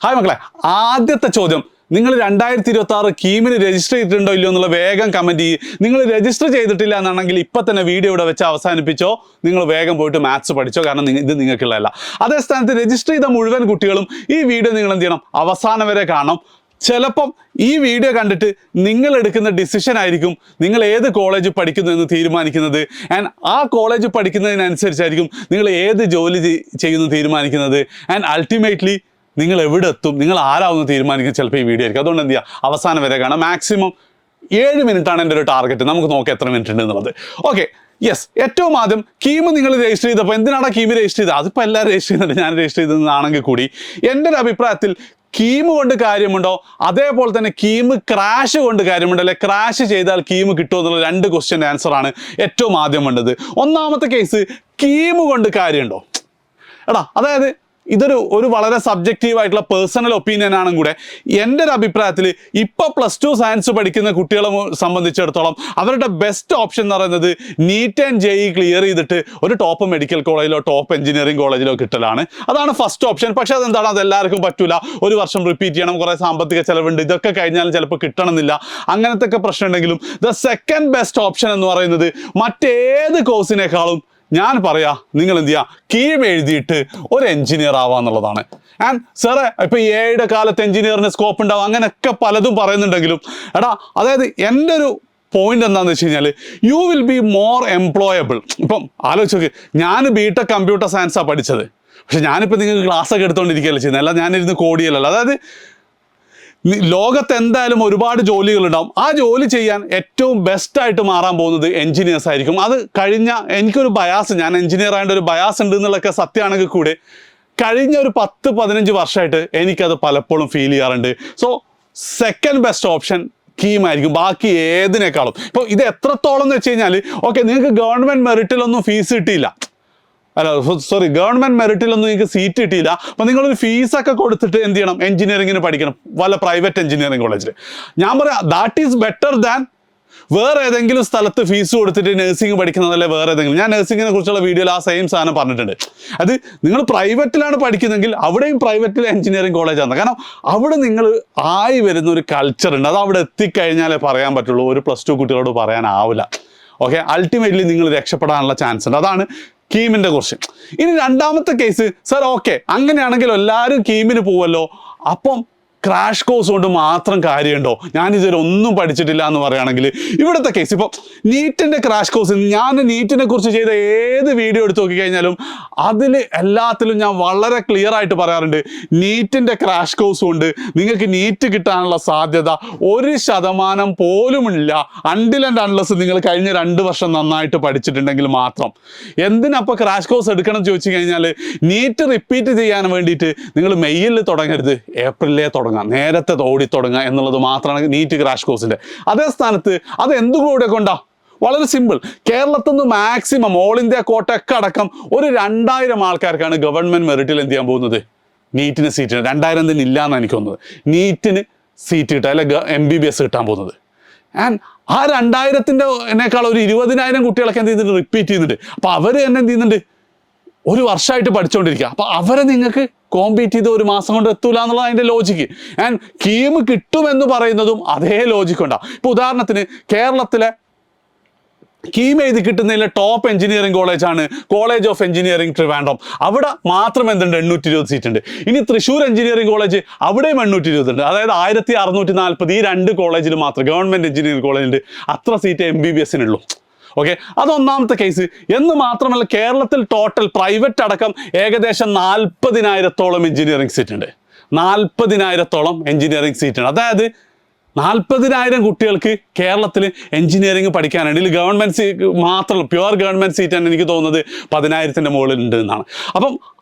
Hi മക്കളെ, ആദ്യത്തെ ചോദ്യം, നിങ്ങൾ 2026 കീമിന് രജിസ്റ്റർ ചെയ്തിട്ടുണ്ടോ ഇല്ലയോ എന്നുള്ള വേഗം കമൻറ്റ് ചെയ്യും. നിങ്ങൾ രജിസ്റ്റർ ചെയ്തിട്ടില്ല എന്നാണെങ്കിൽ ഇപ്പം തന്നെ വീഡിയോ ഇവിടെ വെച്ച് അവസാനിപ്പിച്ചോ. നിങ്ങൾ വേഗം പോയിട്ട് മാത്സ് പഠിച്ചോ, കാരണം ഇത് നിങ്ങൾക്കുള്ളതല്ല. അതേ സ്ഥാനത്ത് രജിസ്റ്റർ ചെയ്ത മുഴുവൻ കുട്ടികളും ഈ വീഡിയോ നിങ്ങൾ എന്ത് ചെയ്യണം, അവസാനം വരെ കാണണം. ചിലപ്പം ഈ വീഡിയോ കണ്ടിട്ട് നിങ്ങൾ എടുക്കുന്ന ഡിസിഷൻ ആയിരിക്കും നിങ്ങൾ ഏത് കോളേജ് പഠിക്കുന്നു എന്ന് തീരുമാനിക്കുന്നത്. ആൻഡ് ആ കോളേജ് പഠിക്കുന്നതിനനുസരിച്ചായിരിക്കും നിങ്ങൾ ഏത് ജോലി ചെയ്യുന്നു തീരുമാനിക്കുന്നത്. ആൻഡ് അൾട്ടിമേറ്റ്ലി നിങ്ങൾ എവിടെ എത്തും, നിങ്ങൾ ആരാവുന്ന തീരുമാനിക്കുന്നത് ചിലപ്പോൾ ഈ വീഡിയോ ആയിരിക്കും. അതുകൊണ്ട് എന്ത് ചെയ്യുക, അവസാനം വരെ കാണാം. മാക്സിമം 7 മിനിറ്റാണ് എൻ്റെ ഒരു ടാർഗറ്റ്. നമുക്ക് നോക്കാം എത്ര മിനിറ്റ് ഉണ്ട് എന്നുള്ളത്. Okay, yes. ഏറ്റവും ആദ്യം കീം നിങ്ങൾ രജിസ്റ്റർ ചെയ്തപ്പോൾ എന്തിനാണ് കീം രജിസ്റ്റർ ചെയ്തത്? അതിപ്പോൾ എല്ലാവരും രജിസ്റ്റർ ചെയ്യുന്നുണ്ട്, ഞാൻ രജിസ്റ്റർ ചെയ്തതാണെങ്കിൽ കൂടി എൻ്റെ ഒരു അഭിപ്രായത്തിൽ കീം കൊണ്ട് കാര്യമുണ്ടോ, അതേപോലെ തന്നെ കീം ക്രാഷ് കൊണ്ട് കാര്യമുണ്ടോ, അല്ലെ ക്രാഷ് ചെയ്താൽ കീം കിട്ടുമോ എന്നുള്ള 2 ക്വസ്റ്റ്യൻ്റെ ആൻസറാണ് ഏറ്റവും ആദ്യം വേണ്ടത്. ഒന്നാമത്തെ കേസ്, കീം കൊണ്ട് കാര്യമുണ്ടോ എടാ, അതായത് ഇതൊരു വളരെ സബ്ജക്റ്റീവ് ആയിട്ടുള്ള പേഴ്സണൽ ഒപ്പീനിയൻ ആണെങ്കിൽ കൂടെ എൻ്റെ ഒരു അഭിപ്രായത്തിൽ ഇപ്പോൾ +2 സയൻസ് പഠിക്കുന്ന കുട്ടികളെ സംബന്ധിച്ചിടത്തോളം അവരുടെ ബെസ്റ്റ് ഓപ്ഷൻ എന്ന് പറയുന്നത് നീറ്റ് ആൻഡ് JEE ക്ലിയർ ചെയ്തിട്ട് ഒരു ടോപ്പ് മെഡിക്കൽ കോളേജിലോ ടോപ്പ് എഞ്ചിനീയറിംഗ് കോളേജിലോ കിട്ടലാണ്. അതാണ് ഫസ്റ്റ് ഓപ്ഷൻ. പക്ഷേ അതെന്താണ്, അതെല്ലാവർക്കും പറ്റൂല. ഒരു വർഷം റിപ്പീറ്റ് ചെയ്യണം, കുറേ സാമ്പത്തിക ചിലവുണ്ട്, ഇതൊക്കെ കഴിഞ്ഞാലും ചിലപ്പോൾ കിട്ടണമെന്നില്ല. അങ്ങനത്തെ ഒക്കെ പ്രശ്നം ഉണ്ടെങ്കിലും ദ സെക്കൻഡ് ബെസ്റ്റ് ഓപ്ഷൻ എന്ന് പറയുന്നത് മറ്റേത് കോഴ്സിനേക്കാളും ഞാൻ പറയാ, നിങ്ങൾ എന്ത് ചെയ്യുക, കീം എഴുതിയിട്ട് ഒരു എഞ്ചിനീയർ ആവാന്നുള്ളതാണ്. ആൻഡ് സാറേ ഇപ്പോൾ AI കാലത്ത് എഞ്ചിനീയറിന് സ്കോപ്പ് ഉണ്ടാവും അങ്ങനെയൊക്കെ പലതും പറയുന്നുണ്ടെങ്കിലും എടാ, അതായത് എൻ്റെ ഒരു പോയിന്റ് എന്താണെന്ന് വെച്ച് കഴിഞ്ഞാൽ U will be more employable. ഇപ്പം ആലോചിച്ച് നോക്ക്, ഞാൻ BTech കമ്പ്യൂട്ടർ സയൻസാണ് പഠിച്ചത്. പക്ഷെ ഞാനിപ്പോൾ നിങ്ങൾക്ക് ക്ലാസ്സൊക്കെ എടുത്തുകൊണ്ടിരിക്കുകയല്ല ചെയ്യുന്നത്, അല്ല ഞാനിരുന്ന് കോഡിയല്ലല്ലോ. അതായത് ലോകത്ത് എന്തായാലും ഒരുപാട് ജോലികളുണ്ടാവും. ആ ജോലി ചെയ്യാൻ ഏറ്റവും ബെസ്റ്റായിട്ട് മാറാൻ പോകുന്നത് എൻജിനീയേഴ്സ് ആയിരിക്കും. അത് കഴിഞ്ഞ എനിക്കൊരു ബയാസ്, ഞാൻ എൻജിനീയർ ആയതുകൊണ്ട് ഒരു ബയാസ് ഉണ്ട് എന്നുള്ളതൊക്കെ സത്യമാണെങ്കിൽ കൂടെ കഴിഞ്ഞ ഒരു 10-15 വർഷമായിട്ട് എനിക്കത് പലപ്പോഴും ഫീൽ ചെയ്യാറുണ്ട്. So second best option KEAM ആയിരിക്കും ബാക്കി ഏതിനേക്കാളും. ഇപ്പോൾ ഇത് എത്രത്തോളം എന്ന് വെച്ച് കഴിഞ്ഞാൽ, ഓക്കെ, നിങ്ങൾക്ക് ഗവൺമെൻറ് മെറിറ്റിലൊന്നും ഫീസ് കിട്ടിയില്ല, ഗവൺമെൻറ് മെറിറ്റിലൊന്നും നിങ്ങൾക്ക് സീറ്റ് കിട്ടിയില്ല. അപ്പോൾ നിങ്ങളൊരു ഫീസൊക്കെ കൊടുത്തിട്ട് എന്ത് ചെയ്യണം, എഞ്ചിനീയറിങ്ങിന് പഠിക്കണം വല്ല പ്രൈവറ്റ് എഞ്ചിനീയറിംഗ് കോളേജിൽ. ഞാൻ പറയാം, ദാറ്റ് ഈസ് ബെറ്റർ ദാൻ വേറെ ഏതെങ്കിലും സ്ഥലത്ത് ഫീസ് കൊടുത്തിട്ട് നഴ്സിംഗ് പഠിക്കുന്നതല്ലേ വേറെ ഏതെങ്കിലും. ഞാൻ നഴ്സിംഗിനെ കുറിച്ചുള്ള വീഡിയോയിൽ ആ സെയിം സാധനം പറഞ്ഞിട്ടുണ്ട്. അത് നിങ്ങൾ പ്രൈവറ്റിലാണ് പഠിക്കുന്നതെങ്കിൽ അവിടെയും പ്രൈവറ്റിൽ എഞ്ചിനീയറിംഗ് കോളേജാണ്. കാരണം അവിടെ നിങ്ങൾ ആയി വരുന്ന ഒരു കൾച്ചർ ഉണ്ട്. അത് അവിടെ എത്തിക്കഴിഞ്ഞാലേ പറയാൻ പറ്റുള്ളൂ. ഒരു +2 കുട്ടികളോട് പറയാനാവില്ല. ഓക്കെ, അൾട്ടിമേറ്റ്ലി നിങ്ങൾ രക്ഷപ്പെടാനുള്ള ചാൻസ് ഉണ്ട്. അതാണ് കീമിൻ്റെ കുറിച്ച്. ഇനി രണ്ടാമത്തെ കേസ്, സാർ ഓക്കെ അങ്ങനെയാണെങ്കിൽ എല്ലാവരും കീമിന് പോവല്ലോ, അപ്പം ക്രാഷ് കോഴ്സ് കൊണ്ട് മാത്രം കാര്യമുണ്ടോ, ഞാനിതുവരെ ഒന്നും പഠിച്ചിട്ടില്ല എന്ന് പറയുകയാണെങ്കിൽ ഇവിടുത്തെ കേസ്, ഇപ്പോൾ നീറ്റിൻ്റെ ക്രാഷ് കോഴ്സ്, ഞാൻ നീറ്റിനെ കുറിച്ച് ചെയ്ത ഏത് വീഡിയോ എടുത്ത് നോക്കിക്കഴിഞ്ഞാലും അതിൽ എല്ലാത്തിലും ഞാൻ വളരെ ക്ലിയർ ആയിട്ട് പറയാറുണ്ട്, നീറ്റിൻ്റെ ക്രാഷ് കോഴ്സ് കൊണ്ട് നിങ്ങൾക്ക് നീറ്റ് കിട്ടാനുള്ള സാധ്യത 1% പോലുമില്ല, അൺടിൽ ആൻഡ് അൺലെസ് നിങ്ങൾ കഴിഞ്ഞ 2 വർഷം നന്നായിട്ട് പഠിച്ചിട്ടുണ്ടെങ്കിൽ മാത്രം. എന്തിനപ്പോൾ ക്രാഷ് കോഴ്സ് എടുക്കണം എന്ന് ചോദിച്ചു കഴിഞ്ഞാൽ, നീറ്റ് റിപ്പീറ്റ് ചെയ്യാൻ വേണ്ടിയിട്ട് നിങ്ങൾ മെയ്യിൽ തുടങ്ങരുത്, ഏപ്രിലേ തുടങ്ങാം, നേരത്തെ ഓടി തുടങ്ങുക എന്നുള്ളത് മാത്രമാണ് നീറ്റ് ക്രാഷ് കോഴ്സിൻ്റെ. അതേ സ്ഥാനത്ത് അത് എന്തുകൂടെ കൊണ്ടാ, വളരെ സിമ്പിൾ. കേരളത്തിൽ നിന്ന് മാക്സിമം ഓൾ ഇന്ത്യ കോട്ടയൊക്കെ അടക്കം ഒരു 2000 ആൾക്കാർക്കാണ് ഗവൺമെൻറ് മെറിറ്റിൽ എന്ത് ചെയ്യാൻ പോകുന്നത്, നീറ്റിന് സീറ്റ്. 2000 തന്നെ ഇല്ല എന്നാണ് എനിക്ക് തോന്നുന്നത്, നീറ്റിന് സീറ്റ് കിട്ടുക അല്ലെ MBBS കിട്ടാൻ പോകുന്നത്. ആൻഡ് ആ 2000-ത്തിൻ്റെക്കാൾ ഒരു 20,000 കുട്ടികളൊക്കെ എന്ത് ചെയ്യുന്നുണ്ട്, റിപ്പീറ്റ് ചെയ്യുന്നുണ്ട്. അപ്പോൾ അവർ തന്നെ എന്ത് ചെയ്യുന്നുണ്ട്, ഒരു വർഷമായിട്ട് പഠിച്ചുകൊണ്ടിരിക്കുക. അപ്പോൾ അവരെ നിങ്ങൾക്ക് കോമ്പീറ്റ് ചെയ്ത് 1 മാസം കൊണ്ട് എത്തൂല എന്നുള്ളത് അതിൻ്റെ ലോജിക്ക്. ആൻഡ് കീം കിട്ടുമെന്ന് പറയുന്നതും അതേ ലോജിക്ക് ഉണ്ടാവും. ഇപ്പോൾ ഉദാഹരണത്തിന് കേരളത്തിലെ കീം എഴുതി കിട്ടുന്നതിലെ ടോപ്പ് എഞ്ചിനീയറിംഗ് കോളേജാണ് കോളേജ് ഓഫ് എഞ്ചിനീയറിംഗ് ട്രിവാൻഡ്രം. അവിടെ മാത്രം എന്തുണ്ട്, 820 സീറ്റ് ഉണ്ട്. ഇനി തൃശ്ശൂർ എഞ്ചിനീയറിംഗ് കോളേജ്, അവിടെയും 820 ഉണ്ട്. അതായത് 1640 ഈ 2 കോളേജിൽ മാത്രം ഗവൺമെൻറ് എഞ്ചിനീയറിംഗ് കോളേജുണ്ട്. അത്ര സീറ്റ് MBBS-നുള്ളൂ. ഓക്കെ, അതൊന്നാമത്തെ കേസ്. എന്ന് മാത്രമല്ല കേരളത്തിൽ ടോട്ടൽ പ്രൈവറ്റ് അടക്കം ഏകദേശം 40,000-ഓളം എഞ്ചിനീയറിംഗ് സീറ്റ് ഉണ്ട്. 40,000-ഓളം എഞ്ചിനീയറിംഗ് സീറ്റ് ഉണ്ട്. അതായത് 40,000 കുട്ടികൾക്ക് കേരളത്തിൽ എഞ്ചിനീയറിംഗ് പഠിക്കാനുണ്ട്. ഇതിൽ ഗവൺമെൻറ് സീറ്റ് മാത്രമല്ല, പ്യുവർ ഗവൺമെൻറ് സീറ്റാണ് എനിക്ക് തോന്നുന്നത് 10,000-ൻ്റെ മുകളിലുണ്ട് എന്നാണ്. അപ്പം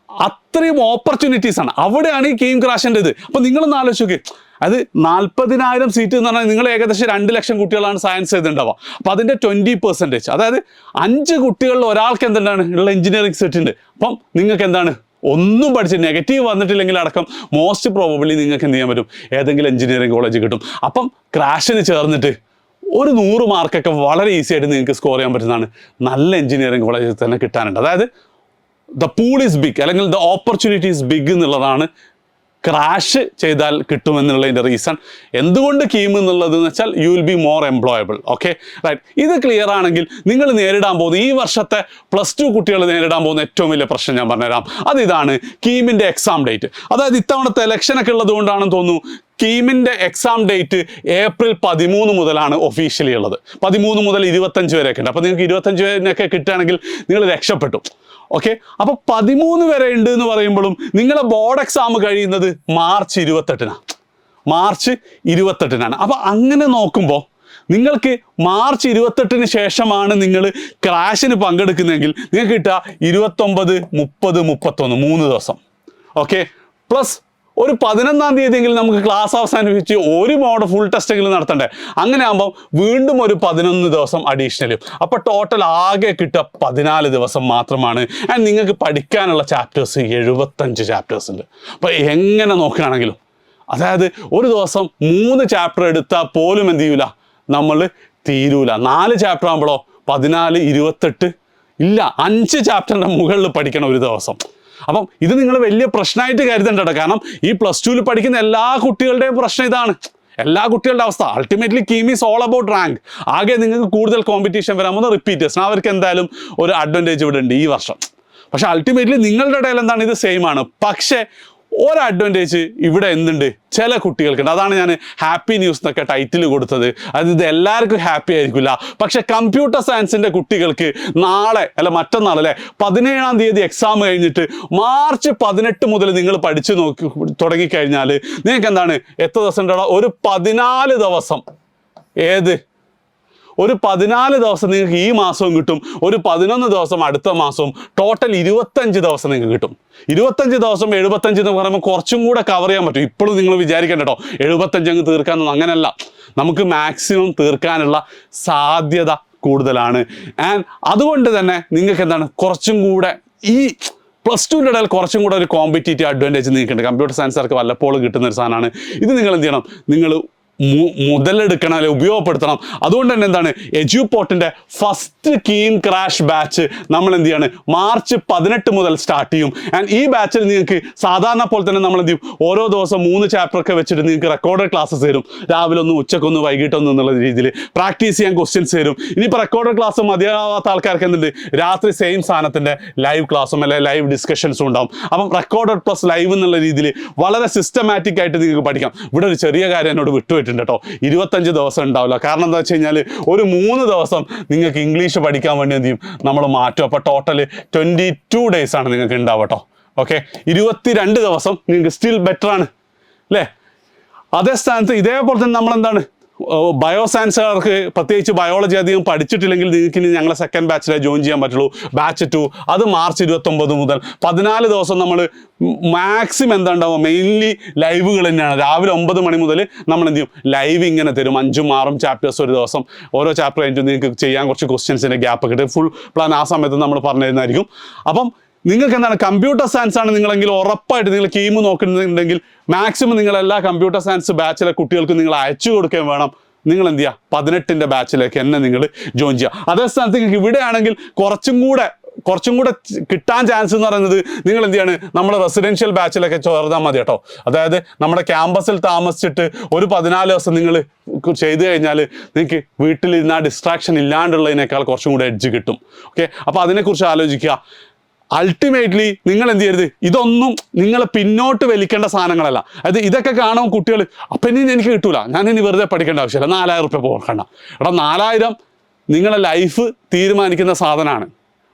അത്രയും ഓപ്പർച്യൂണിറ്റീസാണ്. അവിടെയാണ് ഈ കീം ക്രാഷിൻ്റെ ഇത്. അപ്പം നിങ്ങളൊന്ന് ആലോചിച്ച് നോക്ക്, അത് 40,000 സീറ്റ് എന്ന് പറഞ്ഞാൽ നിങ്ങൾ ഏകദേശം 2 ലക്ഷം കുട്ടികളാണ് സയൻസ് ചെയ്തിട്ടുണ്ടാവുക. അപ്പോൾ അതിൻ്റെ 20%, അതായത് 5 കുട്ടികളിൽ ഒരാൾക്ക് എന്താണ് ഉള്ള എഞ്ചിനീയറിംഗ് സീറ്റ് ഉണ്ട്. അപ്പം നിങ്ങൾക്ക് എന്താണ്, ഒന്നും പഠിച്ച് നെഗറ്റീവ് വന്നിട്ടില്ലെങ്കിൽ അടക്കം മോസ്റ്റ് പ്രോബബിളി നിങ്ങൾക്ക് എന്ത് ചെയ്യാൻ പറ്റും, ഏതെങ്കിലും എഞ്ചിനീയറിംഗ് കോളേജ് കിട്ടും. അപ്പം ക്രാഷിന് ചേർന്നിട്ട് ഒരു 100 മാർക്കൊക്കെ വളരെ ഈസി ആയിട്ട് നിങ്ങൾക്ക് സ്കോർ ചെയ്യാൻ പറ്റുന്നതാണ്. നല്ല എഞ്ചിനീയറിംഗ് കോളേജിൽ തന്നെ കിട്ടാനുണ്ട്. അതായത് ദ പൂൾ ഈസ് ബിഗ്, അല്ലെങ്കിൽ ദ ഓപ്പർച്യൂണിറ്റി ഈസ് ബിഗ് എന്നുള്ളതാണ് ക്രാഷ് ചെയ്താൽ കിട്ടുമെന്നുള്ളതിൻ്റെ റീസൺ എന്തുകൊണ്ട് കീം എന്നുള്ളത് എന്ന് വെച്ചാൽ you will be more employable. Okay right. ഇത് ക്ലിയർ ആണെങ്കിൽ നിങ്ങൾ നേരിടാൻ പോകുന്ന ഈ വർഷത്തെ +2 കുട്ടികൾ നേരിടാൻ പോകുന്ന ഏറ്റവും വലിയ പ്രശ്നം ഞാൻ പറഞ്ഞുതരാം. അതിതാണ് കീമിൻ്റെ എക്സാം ഡേറ്റ്. അതായത് ഇത്തവണത്തെ ഇലക്ഷനൊക്കെ ഉള്ളത് കൊണ്ടാണെന്ന് തോന്നുന്നു കീമിൻ്റെ എക്സാം ഡേറ്റ് ഏപ്രിൽ 13 മുതലാണ് ഒഫീഷ്യലി ഉള്ളത്. 13 മുതൽ 25 വരെയൊക്കെ ഉണ്ട്. അപ്പോൾ നിങ്ങൾക്ക് 25 വരെയൊക്കെ കിട്ടുകയാണെങ്കിൽ നിങ്ങൾ രക്ഷപ്പെട്ടു. ഓക്കെ, അപ്പോൾ 13 വരെ ഉണ്ട് എന്ന് പറയുമ്പോഴും നിങ്ങളെ ബോർഡ് എക്സാം കഴിയുന്നത് മാർച്ച് 28-നാണ്. അപ്പോൾ അങ്ങനെ നോക്കുമ്പോൾ നിങ്ങൾക്ക് മാർച്ച് 28-ന് ശേഷമാണ് നിങ്ങൾ ക്രാഷിന് പങ്കെടുക്കുന്നതെങ്കിൽ നിങ്ങൾക്ക് കിട്ടുക 29, 30, 31 3 ദിവസം. ഓക്കെ, പ്ലസ് ഒരു 11-ാം തീയതിയെങ്കിലും നമുക്ക് ക്ലാസ് അവസാനിപ്പിച്ച് ഒരു മോഡ് ഫുൾ ടെസ്റ്റെങ്കിലും നടത്തണ്ടേ. അങ്ങനെ ആകുമ്പോൾ വീണ്ടും ഒരു 11 ദിവസം അഡീഷണലും. അപ്പോൾ ടോട്ടൽ ആകെ കിട്ടുക 14 ദിവസം മാത്രമാണ്. ആൻഡ് നിങ്ങൾക്ക് പഠിക്കാനുള്ള ചാപ്റ്റേഴ്സ് 75 ചാപ്റ്റേഴ്സ് ഉണ്ട്. അപ്പോൾ എങ്ങനെ നോക്കുകയാണെങ്കിലും അതായത് ഒരു ദിവസം 3 ചാപ്റ്റർ എടുത്താൽ പോലും എന്ത് ചെയ്യൂല, നമ്മൾ തീരൂല. 4 ചാപ്റ്റർ ആകുമ്പോഴോ 14, 28 ഇല്ല, 5 ചാപ്റ്ററിൻ്റെ മുകളിൽ പഠിക്കണം ഒരു ദിവസം. അപ്പം ഇത് നിങ്ങൾ വലിയ പ്രശ്നമായിട്ട് കരുതണ്ട കേട്ടോ. കാരണം ഈ +2 പഠിക്കുന്ന എല്ലാ കുട്ടികളുടെയും പ്രശ്നം ഇതാണ്, എല്ലാ കുട്ടികളുടെ അവസ്ഥ. Ultimately KEAM is all about rank. ആകെ നിങ്ങൾക്ക് കൂടുതൽ കോമ്പറ്റീഷൻ വരാൻ പോകുന്ന റിപ്പീറ്റേഴ്സ്, അവർക്ക് എന്തായാലും ഒരു അഡ്വാൻറ്റേജ് ഇവിടെ ഉണ്ട് ഈ വർഷം. പക്ഷെ അൾട്ടിമേറ്റ്ലി നിങ്ങളുടെ ഇടയിൽ എന്താണ്, ഇത് സെയിം ആണ്. പക്ഷേ ഒരു അഡ്വാൻറ്റേജ് ഇവിടെ എന്തുണ്ട്, ചില കുട്ടികൾക്കുണ്ട്. അതാണ് ഞാൻ ഹാപ്പി ന്യൂസ് എന്നൊക്കെ ടൈറ്റിൽ കൊടുത്തത്. അത് ഇത് എല്ലാവർക്കും ഹാപ്പി ആയിരിക്കില്ല. പക്ഷെ കമ്പ്യൂട്ടർ സയൻസിൻ്റെ കുട്ടികൾക്ക് നാളെ അല്ല മറ്റന്നാൾ അല്ലേ 17-ാം തീയതി എക്സാം കഴിഞ്ഞിട്ട് മാർച്ച് 18 മുതൽ നിങ്ങൾ പഠിച്ചു തുടങ്ങിക്കഴിഞ്ഞാൽ നിങ്ങൾക്ക് എന്താണ് എത്ര ദിവസം ഉണ്ടോ, ഒരു 14 ദിവസം. ഒരു 14 ദിവസം നിങ്ങൾക്ക് ഈ മാസവും കിട്ടും, ഒരു 11 ദിവസം അടുത്ത മാസവും, ടോട്ടൽ 25 ദിവസം നിങ്ങൾക്ക് കിട്ടും. 25 ദിവസം 75 എന്ന് പറയുമ്പോൾ കുറച്ചും കൂടെ കവർ ചെയ്യാൻ പറ്റും. ഇപ്പോഴും നിങ്ങൾ വിചാരിക്കേണ്ട കേട്ടോ 75 അങ്ങ് തീർക്കാമെന്ന്. അങ്ങനെയല്ല, നമുക്ക് മാക്സിമം തീർക്കാനുള്ള സാധ്യത കൂടുതലാണ്. ആൻഡ് അതുകൊണ്ട് തന്നെ നിങ്ങൾക്ക് എന്താണ് കുറച്ചും കൂടെ ഈ +2-ൻ്റെ ഇടയിൽ കുറച്ചും കൂടെ ഒരു കോമ്പറ്റീറ്റീവ് അഡ്വാൻറ്റേജ് നിങ്ങൾക്കുണ്ട്. കമ്പ്യൂട്ടർ സയൻസുകാർക്ക് വല്ലപ്പോഴും കിട്ടുന്ന ഒരു സാധനമാണ് ഇത്. നിങ്ങൾ എന്ത് ചെയ്യണം, നിങ്ങൾ മുതലെടുക്കണം, അല്ലെങ്കിൽ ഉപയോഗപ്പെടുത്തണം. അതുകൊണ്ട് തന്നെ എന്താണ് എജ്യൂപോർട്ടിൻ്റെ ഫസ്റ്റ് കീം ക്രാഷ് ബാച്ച് നമ്മൾ എന്ത് ചെയ്യാണ് മാർച്ച് 18 മുതൽ സ്റ്റാർട്ട് ചെയ്യും. ആൻഡ് ഈ ബാച്ചിൽ നിങ്ങൾക്ക് സാധാരണ പോലെ തന്നെ നമ്മൾ എന്ത് ചെയ്യും, ഓരോ ദിവസം 3 ചാപ്റ്ററൊക്കെ വെച്ചിട്ട് നിങ്ങൾക്ക് റെക്കോർഡഡ് ക്ലാസ്സസ് തരും. രാവിലെ ഒന്ന്, ഉച്ചക്കൊന്ന്, വൈകിട്ടൊന്ന് എന്നുള്ള രീതിയിൽ പ്രാക്ടീസ് ചെയ്യാൻ ക്വസ്റ്റ്യൻസ് തരും. ഇനിയിപ്പോൾ റെക്കോർഡഡ് ക്ലാസ് മതിയാവാത്ത ആൾക്കാർക്ക് എന്തുണ്ട്, രാത്രി സെയിം സാധനത്തിൻ്റെ ലൈവ് ക്ലാസ്സും അല്ലെങ്കിൽ ലൈവ് ഡിസ്കഷൻസും ഉണ്ടാവും. അപ്പം റെക്കോർഡഡ് പ്ലസ് ലൈവ് എന്നുള്ള രീതിയിൽ വളരെ സിസ്റ്റമാറ്റിക് ആയിട്ട് നിങ്ങൾക്ക് പഠിക്കാം. ഇവിടെ ഒരു ചെറിയ കാര്യം എന്നോട് വിട്ടുപോയിട്ടുണ്ട് കേട്ടോ, 25 ദിവസം ഉണ്ടാവില്ല. കാരണം എന്താ വെച്ച് കഴിഞ്ഞാൽ ഒരു 3 ദിവസം നിങ്ങൾക്ക് ഇംഗ്ലീഷ് പഠിക്കാൻ വേണ്ടി എന്ത് ചെയ്യും നമ്മൾ മാറ്റും. അപ്പോൾ ടോട്ടൽ 22 ഡേയ്സ് ആണ് നിങ്ങൾക്ക് ഉണ്ടാവുക കേട്ടോ. ഓക്കെ, 22 ദിവസം നിങ്ങൾക്ക് സ്റ്റിൽ ബെറ്റർ ആണ് അല്ലേ. അതേ സ്ഥാനത്ത് ഇതേപോലെ തന്നെ നമ്മളെന്താണ് ബയോ സയൻസുകാർക്ക് പ്രത്യേകിച്ച് ബയോളജി അധികം പഠിച്ചിട്ടില്ലെങ്കിൽ നിങ്ങൾക്ക് ഇനി ഞങ്ങളെ സെക്കൻഡ് ബാച്ചിലെ ജോയിൻ ചെയ്യാൻ പറ്റുള്ളൂ. ബാച്ച് 2 അത് മാർച്ച് 29 മുതൽ 14 ദിവസം നമ്മൾ മാക്സിമം എന്താ ഉണ്ടാവുക, മെയിൻലി ലൈവുകൾ തന്നെയാണ്. രാവിലെ 9 മണി മുതൽ നമ്മൾ എന്ത് ചെയ്യും, ലൈവ് ഇങ്ങനെ തരും. 5ഉം 6ഉം ചാപ്റ്റേഴ്സ് ഒരു ദിവസം. ഓരോ ചാപ്റ്റർ കഴിഞ്ഞിട്ട് നിങ്ങൾക്ക് ചെയ്യാൻ കുറച്ച് ക്വസ്റ്റ്യൻസിൻ്റെ ഗ്യാപ്പ് കിട്ടും. ഫുൾ പ്ലാൻ ആ സമയത്ത് നമ്മൾ പറഞ്ഞു തരുന്നതായിരിക്കും. അപ്പം നിങ്ങൾക്ക് എന്താണ് കമ്പ്യൂട്ടർ സയൻസ് ആണ് നിങ്ങളെങ്കിൽ ഉറപ്പായിട്ട് നിങ്ങൾ കീം നോക്കുന്നുണ്ടെങ്കിൽ മാക്സിമം നിങ്ങളെല്ലാ കമ്പ്യൂട്ടർ സയൻസ് ബാച്ചിലെ കുട്ടികൾക്ക് നിങ്ങൾ അയച്ചു കൊടുക്കുകയും വേണം. നിങ്ങൾ എന്ത് ചെയ്യുക, 18-ൻ്റെ ബാച്ചിലേക്ക് എന്നെ നിങ്ങൾ ജോയിൻ ചെയ്യുക. അതേ സ്ഥാനത്ത് നിങ്ങൾക്ക് ഇവിടെയാണെങ്കിൽ കുറച്ചും കൂടെ കിട്ടാൻ ചാൻസ് എന്ന് പറയുന്നത് നിങ്ങൾ എന്ത് ചെയ്യാണ്, നമ്മൾ റെസിഡൻഷ്യൽ ബാച്ചിലൊക്കെ ചേർന്നാൽ മതി കേട്ടോ. അതായത് നമ്മുടെ ക്യാമ്പസിൽ താമസിച്ചിട്ട് ഒരു 14 ദിവസം നിങ്ങൾ ചെയ്തു കഴിഞ്ഞാൽ നിങ്ങൾക്ക് വീട്ടിലിരുന്ന ആ ഡിസ്ട്രാക്ഷൻ ഇല്ലാണ്ടുള്ളതിനേക്കാൾ കുറച്ചും കൂടെ എഡ്ജ് കിട്ടും. ഓക്കെ, അപ്പോൾ അതിനെക്കുറിച്ച് ആലോചിക്കുക. അൾട്ടിമേറ്റ്ലി നിങ്ങൾ എന്ത് ചെയ്യരുത്, ഇതൊന്നും നിങ്ങൾ പിന്നോട്ട് വലിക്കേണ്ട സാധനങ്ങളല്ല. അതായത് ഇതൊക്കെ കാണുമ്പോൾ കുട്ടികൾ അപ്പം ഇനി എനിക്ക് കിട്ടൂല, ഞാൻ ഇനി വെറുതെ പഠിക്കേണ്ട ആവശ്യമില്ല, 4000 റുപ്യ പോകണ്ട. എടാ 4000 നിങ്ങളെ ലൈഫ് തീരുമാനിക്കുന്ന സാധനമാണ്.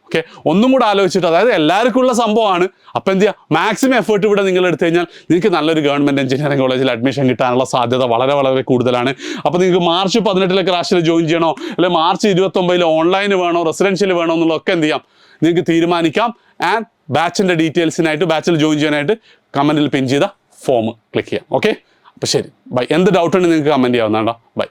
ഓക്കെ, ഒന്നും കൂടെ ആലോചിച്ചിട്ട്, അതായത് എല്ലാവർക്കും ഉള്ള സംഭവമാണ്. അപ്പം എന്ത് ചെയ്യുക, മാക്സിമം എഫേർട്ട് ഇവിടെ നിങ്ങൾ എടുത്തു കഴിഞ്ഞാൽ നിങ്ങൾക്ക് നല്ലൊരു ഗവൺമെൻറ് എഞ്ചിനീയറിംഗ് കോളേജിൽ അഡ്മിഷൻ കിട്ടാനുള്ള സാധ്യത വളരെ വളരെ കൂടുതലാണ്. അപ്പോൾ നിങ്ങൾക്ക് മാർച്ച് 18 ക്രാഷിൽ ജോയിൻ ചെയ്യണോ, അല്ലെങ്കിൽ മാർച്ച് 29 ഓൺലൈൻ വേണോ, റെസിഡൻഷ്യൽ വേണോ എന്നുള്ളതൊക്കെ എന്ത് ചെയ്യാം, നിങ്ങൾക്ക് തീരുമാനിക്കാം. ആൻഡ് ബാച്ചിൻ്റെ ഡീറ്റെയിൽസിനായിട്ട്, ബാച്ചിൽ ജോയിൻ ചെയ്യാനായിട്ട് കമൻറ്റിൽ പിൻ ചെയ്ത ഫോം ക്ലിക്ക് ചെയ്യാം. ഓക്കെ, അപ്പോൾ ശരി, ബൈ. എന്ത് ഡൗട്ട് ഉണ്ടെങ്കിൽ നിങ്ങൾക്ക് കമൻറ്റ് ചെയ്യാവുന്നതാണോ. ബൈ.